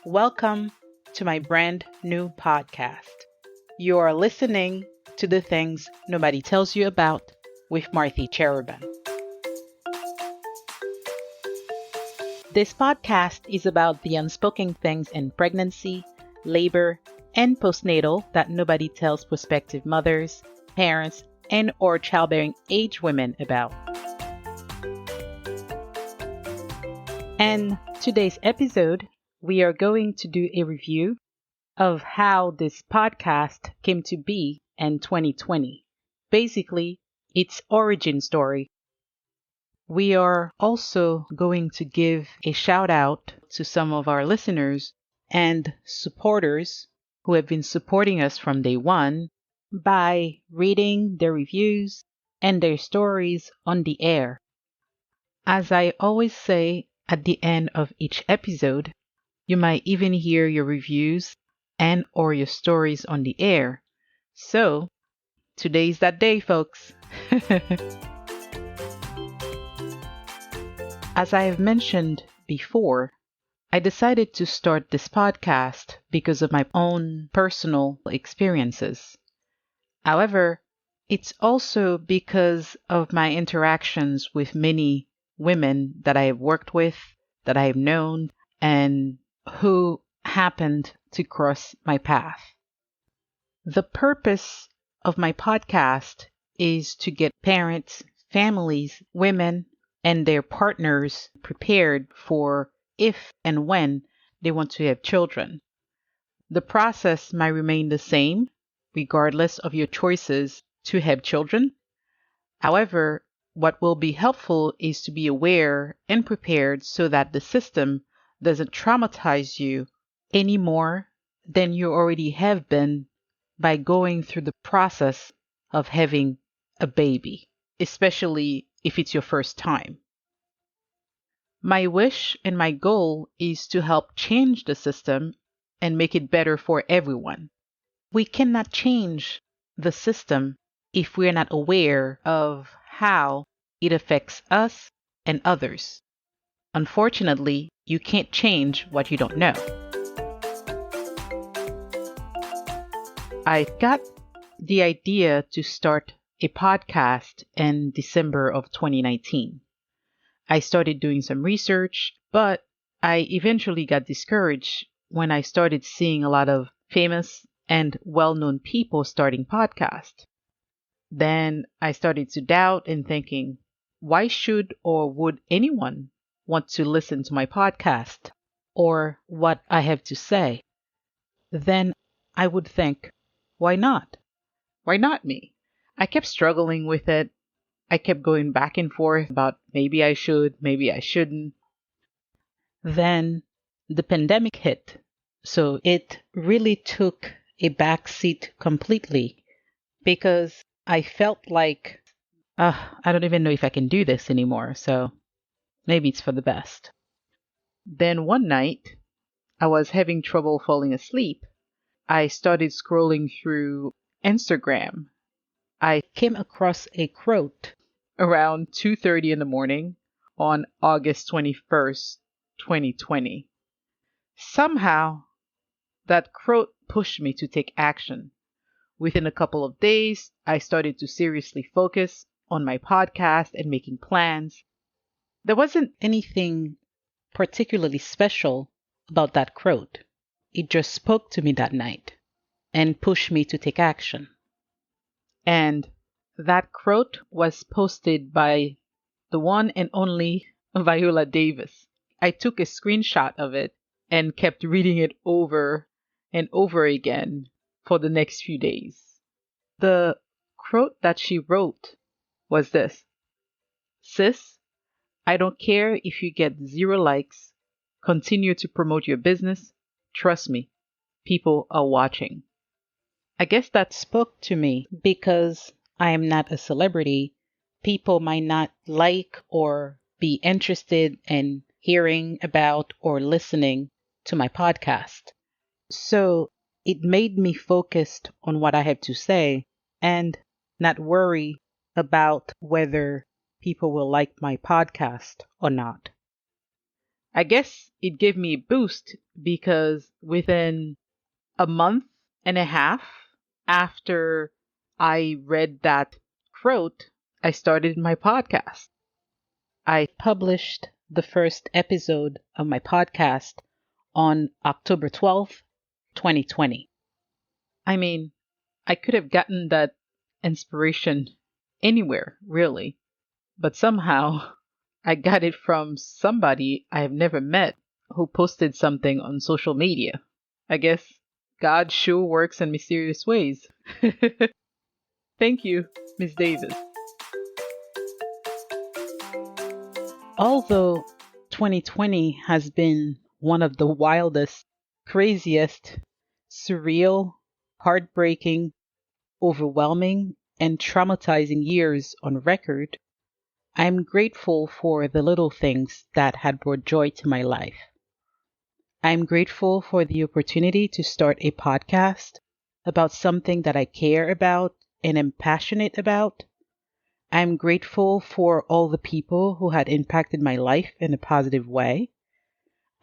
Welcome to my brand new podcast. You are listening to the things nobody tells you about with Marthy Cherubin. This podcast is about the unspoken things in pregnancy, labor, and postnatal that nobody tells prospective mothers, parents, and or childbearing age women about. And today's episode, we are going to do a review of how this podcast came to be in 2020. Basically, its origin story. We are also going to give a shout out to some of our listeners and supporters who have been supporting us from day one by reading their reviews and their stories on the air. As I always say at the end of each episode, you might even hear your reviews and or your stories on the air. So, today's that day, folks. As I have mentioned before, I decided to start this podcast because of my own personal experiences. However, it's also because of my interactions with many women that I have worked with, that I have known, and who happened to cross my path. The purpose of my podcast is to get parents, families, women, and their partners prepared for if and when they want to have children. The process might remain the same regardless of your choices to have children. However, what will be helpful is to be aware and prepared so that the system doesn't traumatize you any more than you already have been by going through the process of having a baby, especially if it's your first time. My wish and my goal is to help change the system and make it better for everyone. We cannot change the system if we're not aware of how it affects us and others. Unfortunately, you can't change what you don't know. I got the idea to start a podcast in December of 2019. I started doing some research, but I eventually got discouraged when I started seeing a lot of famous and well-known people starting podcasts. Then I started to doubt and thinking, why should or would anyone want to listen to my podcast or what I have to say? Then I would think, why not? Why not me? I kept struggling with it. I kept going back and forth about maybe I should, maybe I shouldn't. Then the pandemic hit. So it really took a backseat completely because I felt like, I don't even know if I can do this anymore. So maybe it's for the best. Then one night, I was having trouble falling asleep. I started scrolling through Instagram. I came across a quote around 2:30 in the morning on August 21st, 2020. Somehow, that quote pushed me to take action. Within a couple of days, I started to seriously focus on my podcast and making plans. There wasn't anything particularly special about that quote. It just spoke to me that night and pushed me to take action. And that quote was posted by the one and only Viola Davis. I took a screenshot of it and kept reading it over and over again for the next few days. The quote that she wrote was this: Sis, I don't care if you get 0 likes. Continue to promote your business. Trust me, people are watching. I guess that spoke to me because I am not a celebrity. People might not like or be interested in hearing about or listening to my podcast. So it made me focused on what I have to say and not worry about whether people will like my podcast or not. I guess it gave me a boost because within a month and a half after I read that quote, I started my podcast. I published the first episode of my podcast on October 12th, 2020. I mean, I could have gotten that inspiration anywhere, really, but somehow I got it from somebody I have never met who posted something on social media. I guess God sure works in mysterious ways. Thank you, Miss Davis. Although 2020 has been one of the wildest, craziest, surreal, heartbreaking, overwhelming, and traumatizing years on record, I'm grateful for the little things that had brought joy to my life. I'm grateful for the opportunity to start a podcast about something that I care about and am passionate about. I'm grateful for all the people who had impacted my life in a positive way.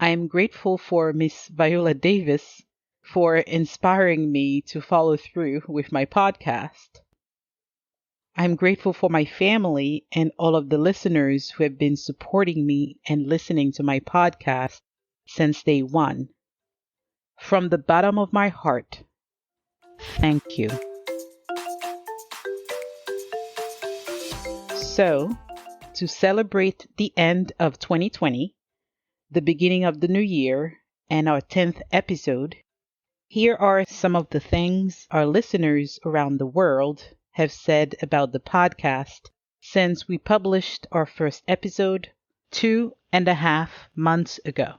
I'm grateful for Miss Viola Davis for inspiring me to follow through with my podcast. I'm grateful for my family and all of the listeners who have been supporting me and listening to my podcast since day one. From the bottom of my heart, thank you. So, to celebrate the end of 2020, the beginning of the new year, and our 10th episode, here are some of the things our listeners around the world have said about the podcast since we published our first episode 2.5 months ago.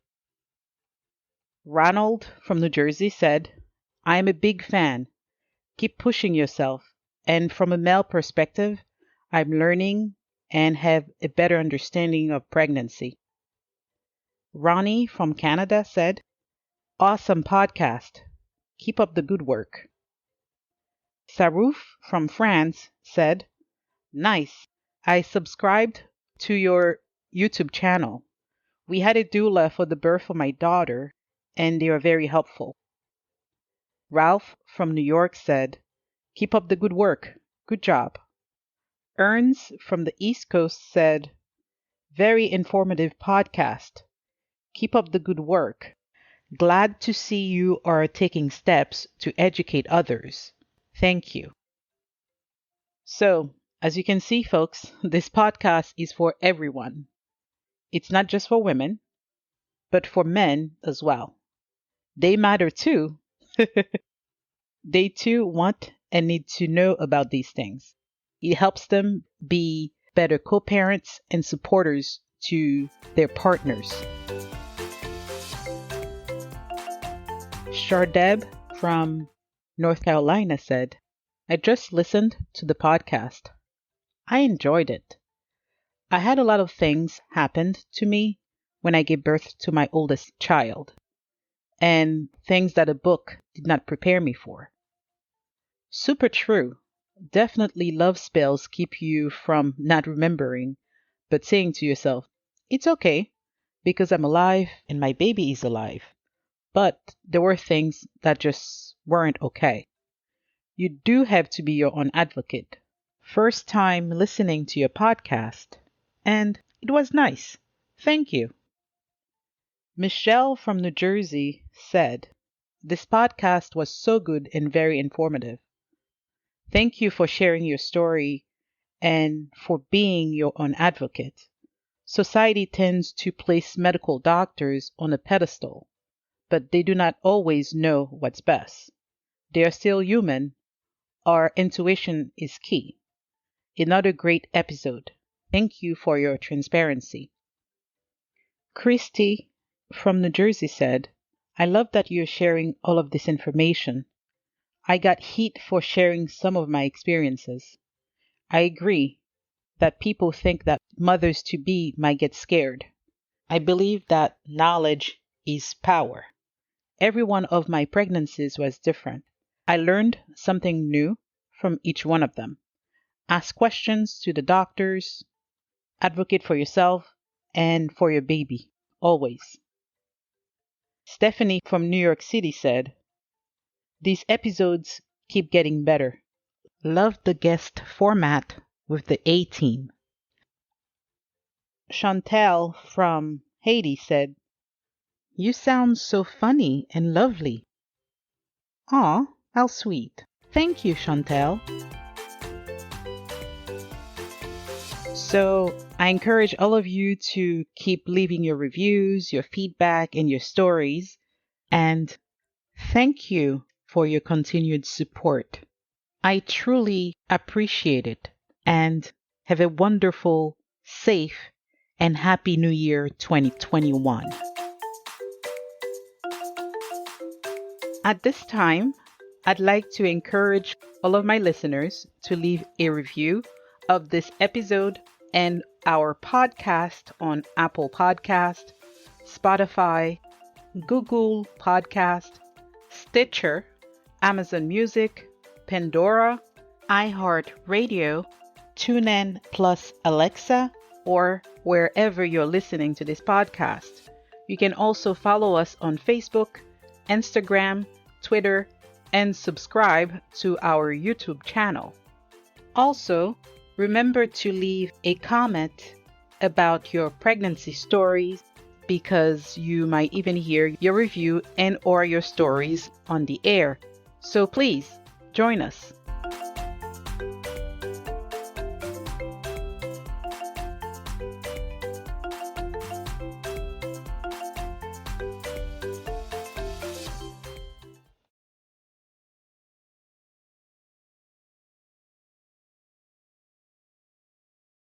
Ronald from New Jersey said, I am a big fan. Keep pushing yourself. And from a male perspective, I'm learning and have a better understanding of pregnancy. Ronnie from Canada said, awesome podcast. Keep up the good work. Sarouf from France said, nice. I subscribed to your YouTube channel. We had a doula for the birth of my daughter, and they are very helpful. Ralph from New York said, keep up the good work. Good job. Ernst from the East Coast said, very informative podcast. Keep up the good work. Glad to see you are taking steps to educate others. Thank you. So, as you can see, folks, this podcast is for everyone. It's not just for women, but for men as well. They matter too. They too want and need to know about these things. It helps them be better co parents and supporters to their partners. Shardeb from North Carolina said, I just listened to the podcast. I enjoyed it. I had a lot of things happen to me when I gave birth to my oldest child, and things that a book did not prepare me for. Super true. Definitely love spells keep you from not remembering, but saying to yourself, it's okay because I'm alive and my baby is alive. But there were things that just weren't okay. You do have to be your own advocate. First time listening to your podcast, and it was nice. Thank you. Michelle from New Jersey said, this podcast was so good and very informative. Thank you for sharing your story and for being your own advocate. Society tends to place medical doctors on a pedestal, but they do not always know what's best. They are still human. Our intuition is key. Another great episode. Thank you for your transparency. Christy from New Jersey said, I love that you're sharing all of this information. I got heat for sharing some of my experiences. I agree that people think that mothers to be might get scared. I believe that knowledge is power. Every one of my pregnancies was different. I learned something new from each one of them. Ask questions to the doctors, advocate for yourself and for your baby always. Stephanie from New York City said, these episodes keep getting better. Love the guest format with the A team. Chantel from Haiti said, you sound so funny and lovely. Aw, how sweet. Thank you, Chantel. So I encourage all of you to keep leaving your reviews, your feedback, and your stories. And thank you for your continued support. I truly appreciate it. And have a wonderful, safe, and happy New Year 2021. At this time, I'd like to encourage all of my listeners to leave a review of this episode and our podcast on Apple Podcast, Spotify, Google Podcast, Stitcher, Amazon Music, Pandora, iHeartRadio, TuneIn plus Alexa, or wherever you're listening to this podcast. You can also follow us on Facebook, Instagram, Twitter, and subscribe to our YouTube channel. Also, remember to leave a comment about your pregnancy stories because you might even hear your review and or your stories on the air. So please join us.